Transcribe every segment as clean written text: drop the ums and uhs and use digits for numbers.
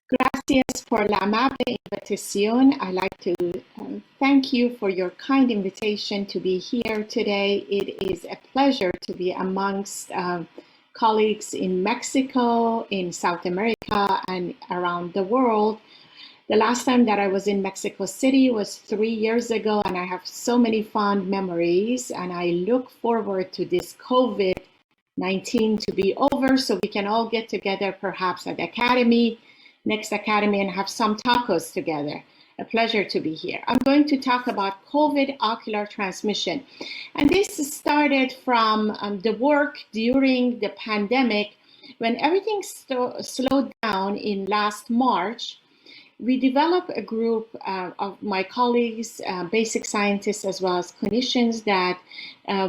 Gracias por la amable invitación. I'd like to thank you for your kind invitation to be here today. It is a pleasure to be amongst colleagues in Mexico, in South America, and around the world. The last time that I was in Mexico City was 3 years ago, and I have so many fond memories, and I look forward to this COVID-19 to be over so we can all get together perhaps at next academy and have some tacos together. A pleasure to be here. I'm going to talk about COVID ocular transmission. And this started from the work during the pandemic when everything slowed down in last March. We developed a group of my colleagues, basic scientists, as well as clinicians that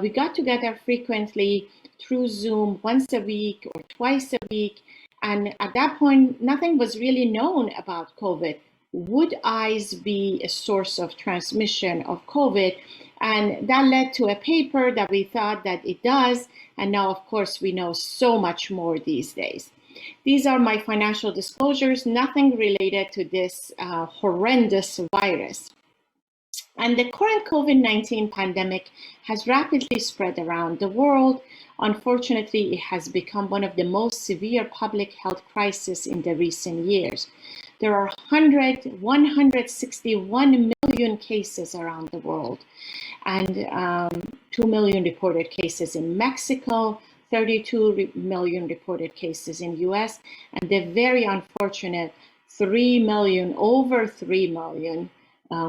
we got together frequently through Zoom once a week or twice a week. And at that point, nothing was really known about COVID. Would eyes be a source of transmission of COVID? And that led to a paper that we thought that it does. And now, of course, we know so much more these days. These are my financial disclosures, nothing related to this horrendous virus. And the current COVID-19 pandemic has rapidly spread around the world. Unfortunately, it has become one of the most severe public health crises in the recent years. There are 161 million cases around the world, and 2 million reported cases in Mexico, 32 million reported cases in US, and the very unfortunate over 3 million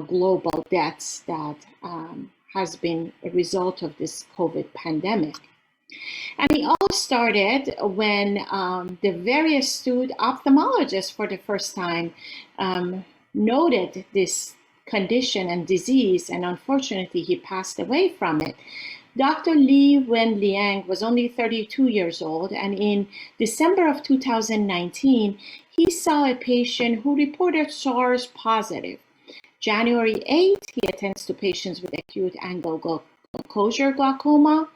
global deaths that has been a result of this COVID pandemic. And it all started when the very astute ophthalmologist for the first time noted this condition and disease, and unfortunately he passed away from it. Dr. Li Wenliang was only 32 years old, and in December of 2019, he saw a patient who reported SARS positive. January 8th, he attends to patients with acute angle closure glaucoma,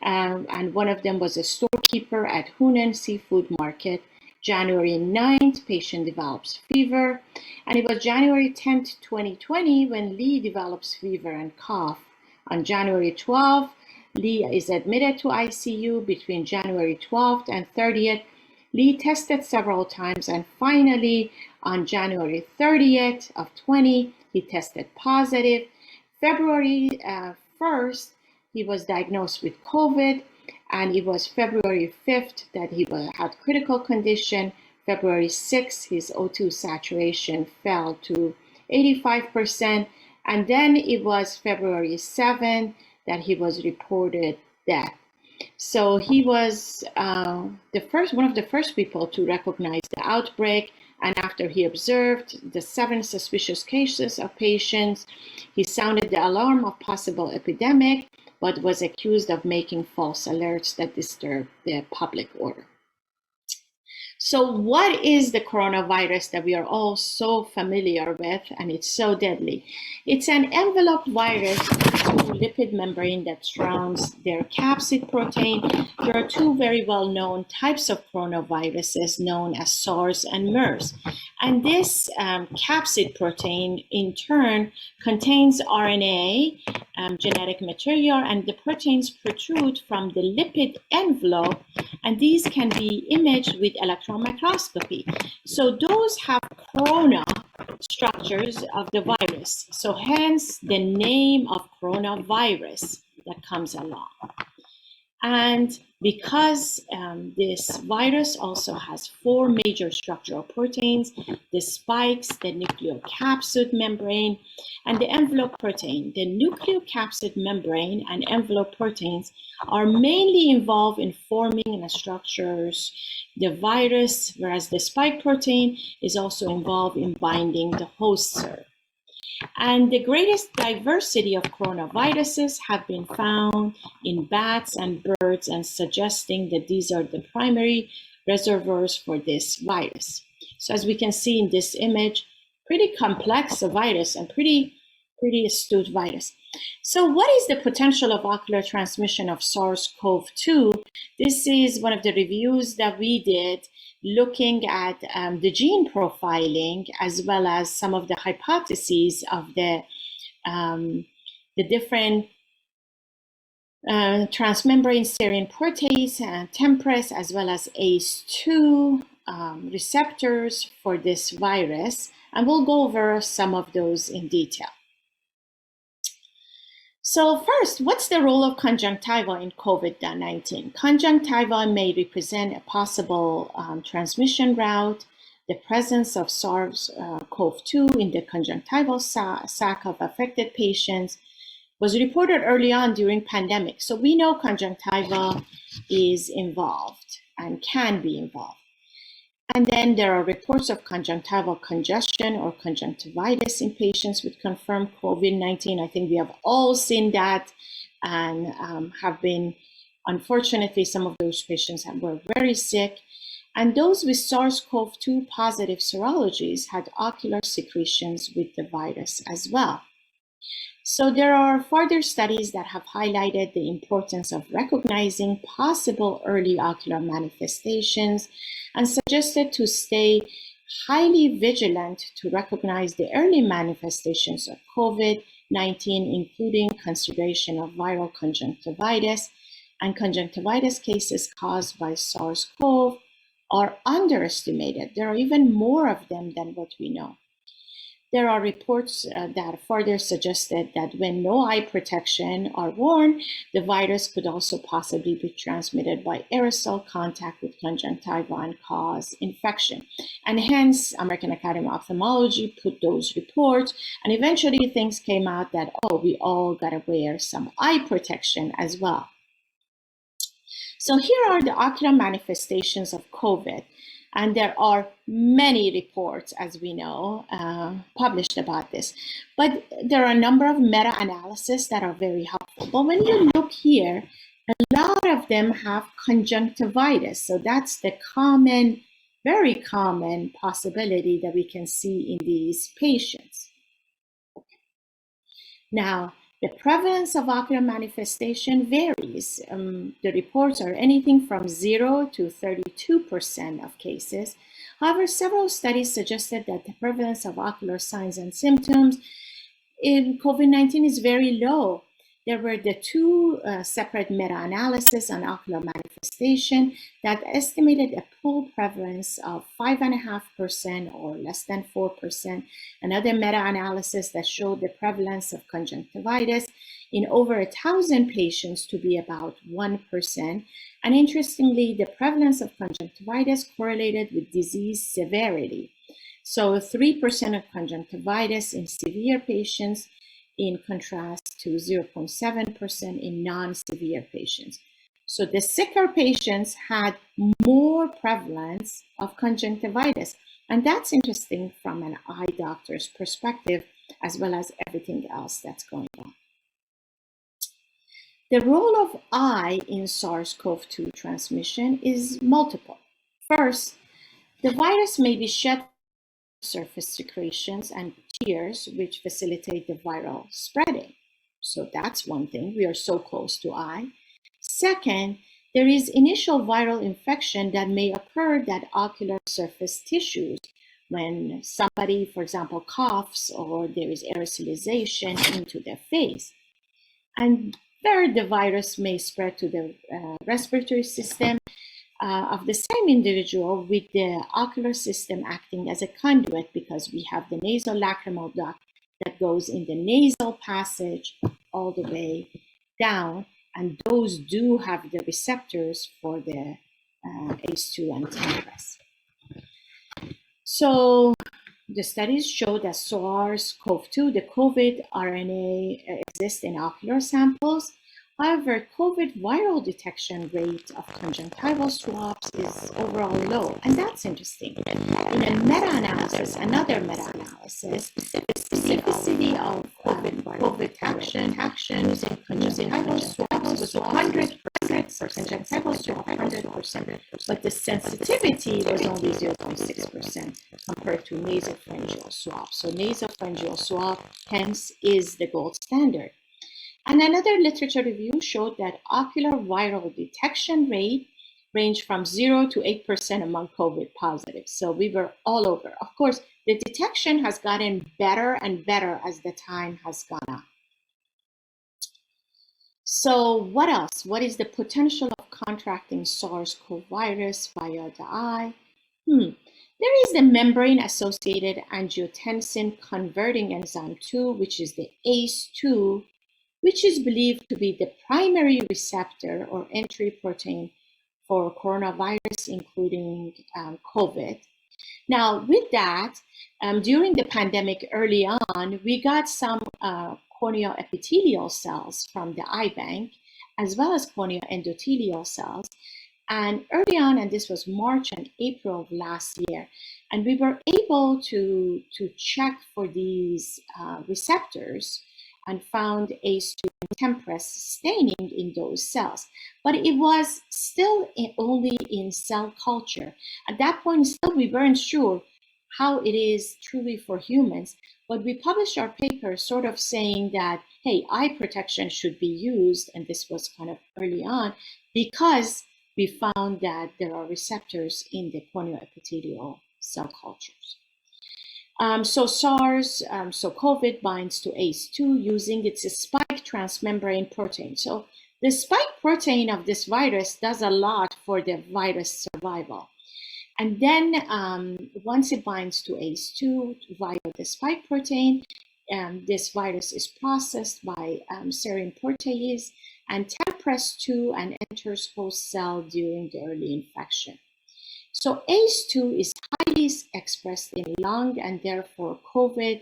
and one of them was a storekeeper at Hunan Seafood Market. January 9th, patient develops fever, and it was January 10th, 2020, when Li develops fever and cough. On January 12th, Li is admitted to ICU. Between January 12th and 30th, Li tested several times, and finally, on January 30th of 20, he tested positive. February 1st, he was diagnosed with COVID, and it was February 5th that he had critical condition. February 6th, his O2 saturation fell to 85%, and then it was February 7th that he was reported dead. So he was one of the first people to recognize the outbreak. And after he observed the 7 suspicious cases of patients, he sounded the alarm of possible epidemic, but was accused of making false alerts that disturbed the public order. So what is the coronavirus that we are all so familiar with, and it's so deadly? It's an enveloped virus through lipid membrane that surrounds their capsid protein. There are 2 very well-known types of coronaviruses known as SARS and MERS. And this capsid protein, in turn, contains RNA, genetic material, and the proteins protrude from the lipid envelope, and these can be imaged with electron microscopy. So those have corona structures of the virus. So hence the name of coronavirus that comes along. And because this virus also has 4 major structural proteins, the spikes, the nucleocapsid membrane, and the envelope protein. The nucleocapsid membrane and envelope proteins are mainly involved in forming and structures the virus, whereas the spike protein is also involved in binding the host cell. And the greatest diversity of coronaviruses have been found in bats and birds, and suggesting that these are the primary reservoirs for this virus. So as we can see in this image, pretty complex virus and pretty astute virus. So what is the potential of ocular transmission of SARS-CoV-2? This is one of the reviews that we did looking at the gene profiling as well as some of the hypotheses of the different transmembrane serine protease, TMPRSS, as well as ACE2 receptors for this virus. And we'll go over some of those in detail. So first, what's the role of conjunctiva in COVID-19? Conjunctiva may represent a possible transmission route. The presence of SARS-CoV-2 in the conjunctival sac of affected patients was reported early on during pandemic. So we know conjunctiva is involved and can be involved. And then there are reports of conjunctival congestion or conjunctivitis in patients with confirmed COVID-19. I think we have all seen that and have been, unfortunately, some of those patients were very sick. And those with SARS-CoV-2 positive serologies had ocular secretions with the virus as well. So there are further studies that have highlighted the importance of recognizing possible early ocular manifestations and suggested to stay highly vigilant to recognize the early manifestations of COVID-19, including consideration of viral conjunctivitis, and conjunctivitis cases caused by SARS-CoV are underestimated. There are even more of them than what we know. There are reports that further suggested that when no eye protection are worn, the virus could also possibly be transmitted by aerosol contact with conjunctiva and cause infection. And hence, American Academy of Ophthalmology put those reports, and eventually things came out that, oh, we all gotta wear some eye protection as well. So here are the ocular manifestations of COVID. And there are many reports, as we know, published about this. But there are a number of meta-analyses that are very helpful. But when you look here, a lot of them have conjunctivitis. So that's the common, very common possibility that we can see in these patients. Now, the prevalence of ocular manifestation varies. The reports are anything from 0 to 32% of cases. However, several studies suggested that the prevalence of ocular signs and symptoms in COVID-19 is very low. There were the two separate meta-analyses on ocular manifestation that estimated a pool prevalence of 5.5% or less than 4%. Another meta-analysis that showed the prevalence of conjunctivitis in over 1,000 patients to be about 1%. And interestingly, the prevalence of conjunctivitis correlated with disease severity. So 3% of conjunctivitis in severe patients, in contrast to 0.7% in non-severe patients. So the sicker patients had more prevalence of conjunctivitis. And that's interesting from an eye doctor's perspective, as well as everything else that's going on. The role of eye in SARS-CoV-2 transmission is multiple. First, the virus may be shed surface secretions and tears, which facilitate the viral spreading. So that's one thing. We are so close to eye. Second, there is initial viral infection that may occur at ocular surface tissues when somebody, for example, coughs or there is aerosolization into their face. And third, the virus may spread to the respiratory system of the same individual, with the ocular system acting as a conduit, because we have the nasolacrimal duct that goes in the nasal passage all the way down, and those do have the receptors for the ACE2 and TMPRSS. So the studies show that SARS-CoV-2, the COVID RNA, exists in ocular samples. However, COVID viral detection rate of conjunctival swabs is overall low, and that's interesting. In a meta-analysis, another meta-analysis, the specificity of COVID detection using conjunctival swabs was 100%, conjunctival swab 100%, but the sensitivity was only 0.6% compared to nasopharyngeal swab. So nasopharyngeal swab, hence, is the gold standard. And another literature review showed that ocular viral detection rate ranged from 0 to 8% among COVID positives. So we were all over. Of course, the detection has gotten better and better as the time has gone on. So what else? What is the potential of contracting SARS-CoV virus via the eye? There is the membrane-associated angiotensin converting enzyme 2, which is the ACE2, which is believed to be the primary receptor or entry protein for coronavirus, including COVID. Now, with that, during the pandemic early on, we got some corneal epithelial cells from the eye bank, as well as corneal endothelial cells. And early on, and this was March and April of last year, and we were able to check for these receptors and found ACE2 and TMPRSS staining in those cells. But it was still only in cell culture. At that point, still we weren't sure how it is truly for humans, but we published our paper sort of saying that, hey, eye protection should be used, and this was kind of early on, because we found that there are receptors in the corneal epithelial cell cultures. So COVID binds to ACE2 using its spike transmembrane protein. So the spike protein of this virus does a lot for the virus survival. And then once it binds to ACE2 via the spike protein, this virus is processed by serine protease and TMPRSS2 and enters host cell during the early infection. So ACE2 is highly expressed in lung, and therefore COVID,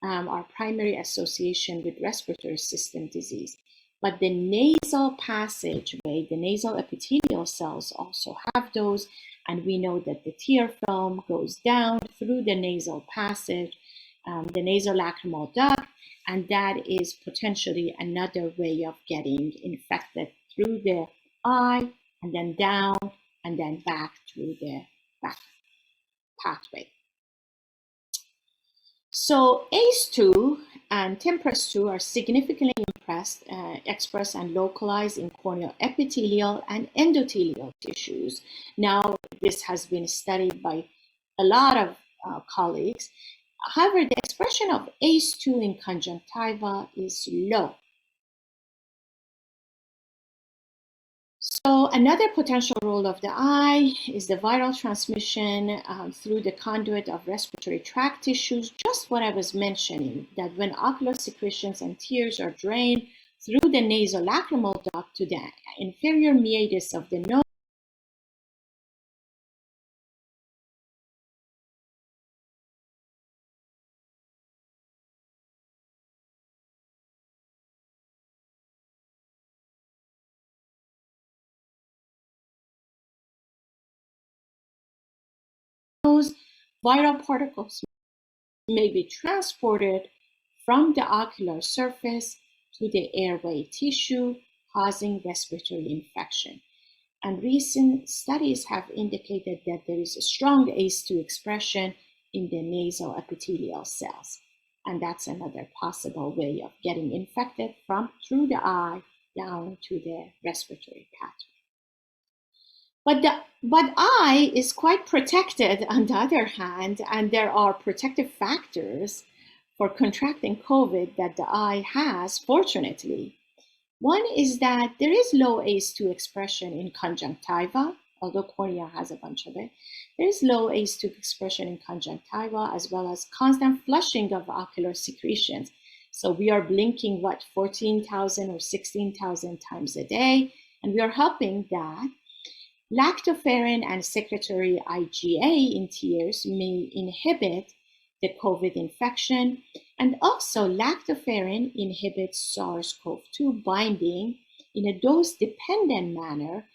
our primary association with respiratory system disease. But the nasal passageway, the nasal epithelial cells also have those, and we know that the tear film goes down through the nasal passage, the nasolacrimal duct, and that is potentially another way of getting infected through the eye and then down and then back through the back pathway. So ACE2 and TMPRSS2 are significantly expressed and localized in corneal epithelial and endothelial tissues. Now, this has been studied by a lot of colleagues. However, the expression of ACE2 in conjunctiva is low. So another potential role of the eye is the viral transmission through the conduit of respiratory tract tissues, just what I was mentioning, that when ocular secretions and tears are drained through the nasolacrimal duct to the inferior meatus of the nose, viral particles may be transported from the ocular surface to the airway tissue, causing respiratory infection. And recent studies have indicated that there is a strong ACE2 expression in the nasal epithelial cells. And that's another possible way of getting infected through the eye down to the respiratory pathway. But eye is quite protected on the other hand, and there are protective factors for contracting COVID that the eye has, fortunately. One is that there is low ACE2 expression in conjunctiva, although cornea has a bunch of it. There is low ACE2 expression in conjunctiva, as well as constant flushing of ocular secretions. So we are blinking, 14,000 or 16,000 times a day, and we are helping that. Lactoferrin and secretory IgA in tears may inhibit the COVID infection, and also lactoferrin inhibits SARS-CoV-2 binding in a dose-dependent manner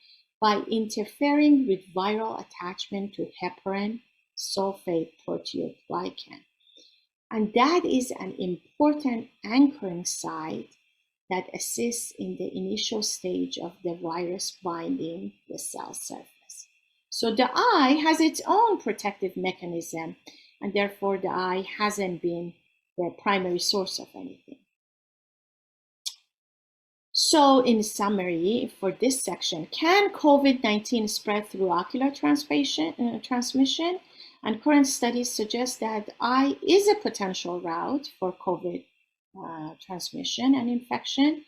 by interfering with viral attachment to heparin sulfate proteoglycan. And that is an important anchoring site that assists in the initial stage of the virus binding the cell surface. So the eye has its own protective mechanism, and therefore the eye hasn't been the primary source of anything. So in summary, for this section, can COVID-19 spread through ocular transmission? And current studies suggest that eye is a potential route for COVID transmission and infection.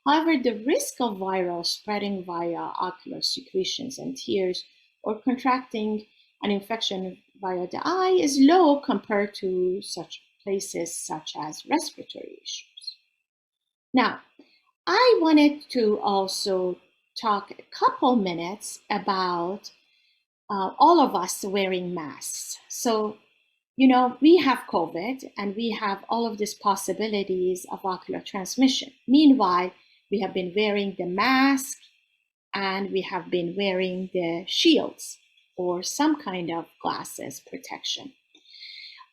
However, the risk of viral spreading via ocular secretions and tears or contracting an infection via the eye is low compared to such places such as respiratory issues. Now, I wanted to also talk a couple minutes about all of us wearing masks. So, we have COVID and we have all of these possibilities of ocular transmission. Meanwhile, we have been wearing the mask and we have been wearing the shields or some kind of glasses protection.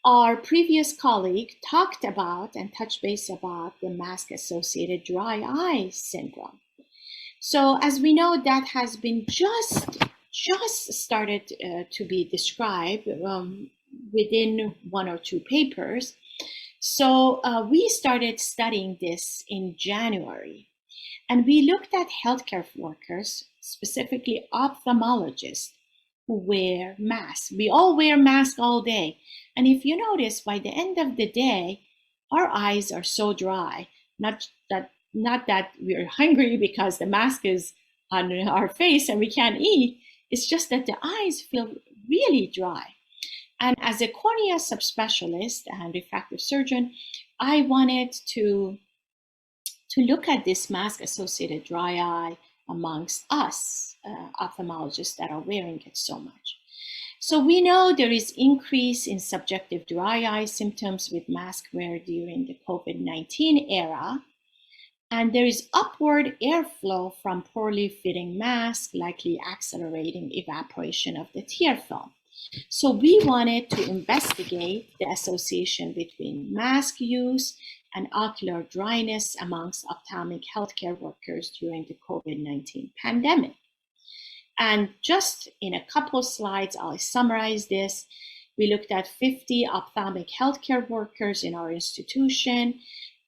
Our previous colleague talked about and touched base about the mask-associated dry eye syndrome. So as we know, that has been just started to be described within 1 or 2 papers. So we started studying this in January. And we looked at healthcare workers, specifically ophthalmologists, who wear masks. We all wear masks all day. And if you notice, by the end of the day, our eyes are so dry, not that we're hungry because the mask is on our face and we can't eat. It's just that the eyes feel really dry. And as a cornea subspecialist and refractive surgeon, I wanted to look at this mask-associated dry eye amongst us ophthalmologists that are wearing it so much. So we know there is increase in subjective dry eye symptoms with mask wear during the COVID-19 era. And there is upward airflow from poorly fitting masks, likely accelerating evaporation of the tear film. So we wanted to investigate the association between mask use and ocular dryness amongst ophthalmic healthcare workers during the COVID-19 pandemic. And just in a couple slides, I'll summarize this. We looked at 50 ophthalmic healthcare workers in our institution,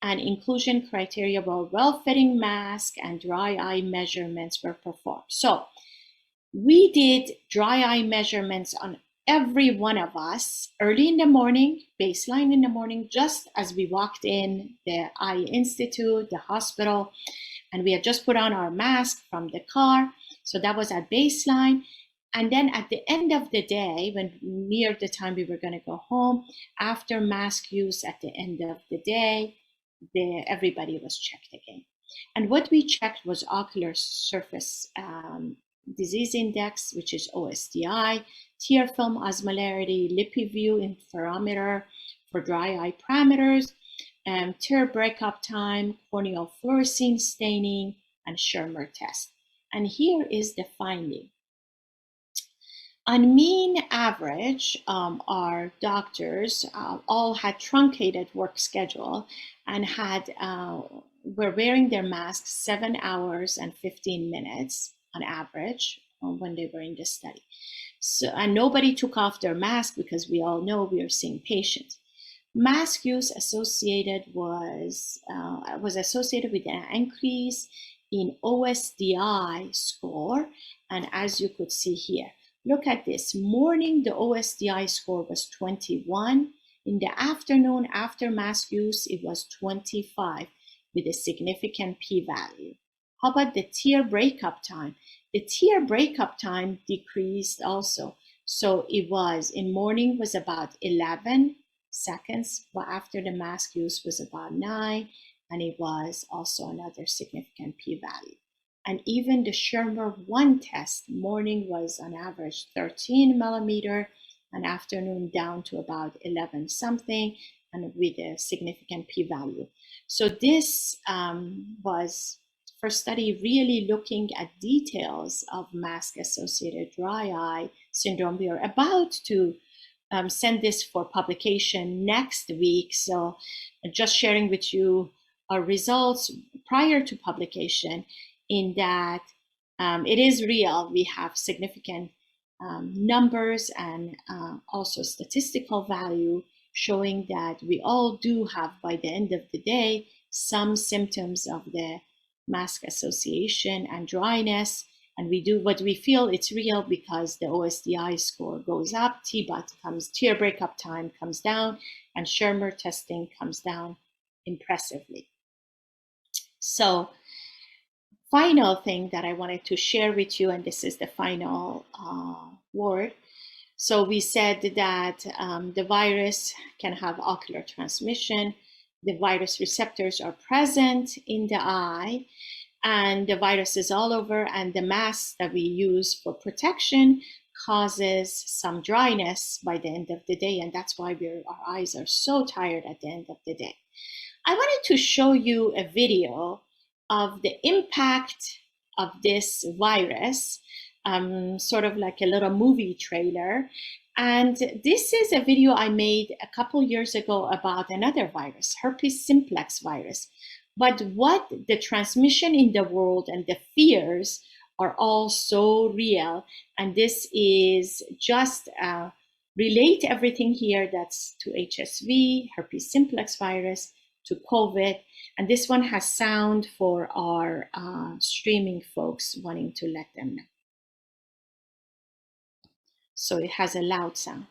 and inclusion criteria were well-fitting mask and dry eye measurements were performed. So we did dry eye measurements on every one of us early in the morning, baseline in the morning, just as we walked in the Eye Institute, the hospital, and we had just put on our mask from the car. So that was at baseline. And then at the end of the day, when near the time we were going to go home, after mask use at the end of the day, everybody was checked again. And what we checked was ocular surface disease index, which is OSDI, tear film osmolarity, LipiView interferometer for dry eye parameters, tear breakup time, corneal fluorescein staining, and Schirmer test. And here is the finding. On mean average, our doctors all had truncated work schedule and were wearing their masks 7 hours and 15 minutes on average when they were in the study. So, and nobody took off their mask because we all know we are seeing patients. Mask use was associated with an increase in OSDI score, and as you could see here, look at this. Morning, the OSDI score was 21. In the afternoon, after mask use, it was 25 with a significant p-value. How about the tear breakup time? The tear breakup time decreased also. So it was, in morning was about 11 seconds, but after the mask use was about 9, and it was also another significant p-value. And even the Schirmer 1 test, morning was on average 13 millimeter, and afternoon down to about 11 something, and with a significant p-value. So this was first study really looking at details of mask-associated dry eye syndrome. We are about to send this for publication next week. So just sharing with you our results prior to publication, in that it is real. We have significant numbers and also statistical value showing that we all do have, by the end of the day, some symptoms of the mask association and dryness. And we do what we feel it's real because the OSDI score goes up, tear breakup time comes down, and Schirmer testing comes down impressively. So, final thing that I wanted to share with you, and this is the final word. So we said that the virus can have ocular transmission. The virus receptors are present in the eye, and the virus is all over, and the mask that we use for protection causes some dryness by the end of the day, and that's why our eyes are so tired at the end of the day. I wanted to show you a video of the impact of this virus, sort of like a little movie trailer. And this is a video I made a couple years ago about another virus, herpes simplex virus. But what the transmission in the world and the fears are all so real. And this is just relate everything here that's to HSV, herpes simplex virus, to COVID. And this one has sound for our streaming folks wanting to let them know. So it has a loud sound.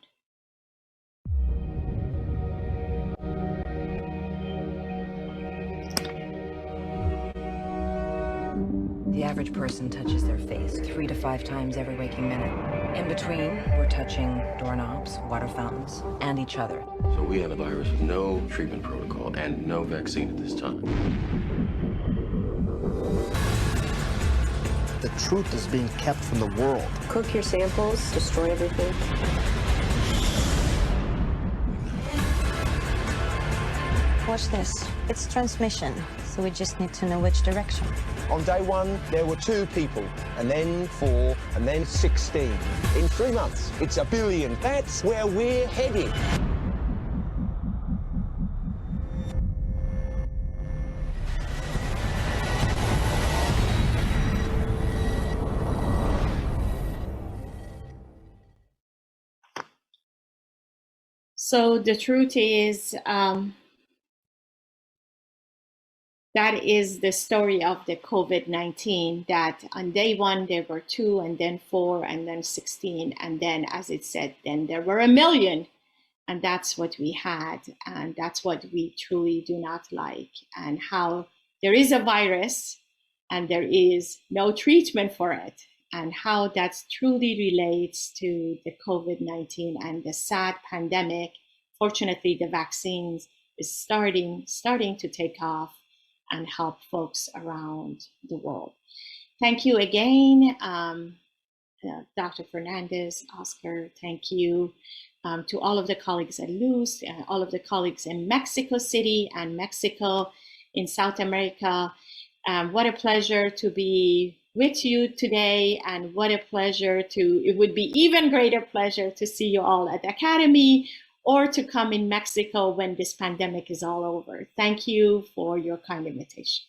The average person touches their face 3 to 5 times every waking minute. In between, we're touching doorknobs, water fountains, and each other. So we have a virus with no treatment protocol and no vaccine at this time. The truth is being kept from the world. Cook your samples, destroy everything. Watch this. It's transmission, so we just need to know which direction. On day 1, there were 2 people, and then 4, and then 16. In 3 months, it's 1 billion. That's where we're headed. So the truth is, that is the story of the COVID-19, that on day 1, there were 2, and then 4, and then 16. And then, as it said, then there were 1 million. And that's what we had. And that's what we truly do not like. And how there is a virus and there is no treatment for it. And how that truly relates to the COVID-19 and the sad pandemic. Fortunately, the vaccines is starting to take off and help folks around the world. Thank you again, Dr. Fernandez, Oscar, thank you to all of the colleagues at Luz, all of the colleagues in Mexico City and Mexico in South America. What a pleasure to be with you today, and what a pleasure it would be even greater pleasure to see you all at the Academy or to come in Mexico when this pandemic is all over. Thank you for your kind invitation.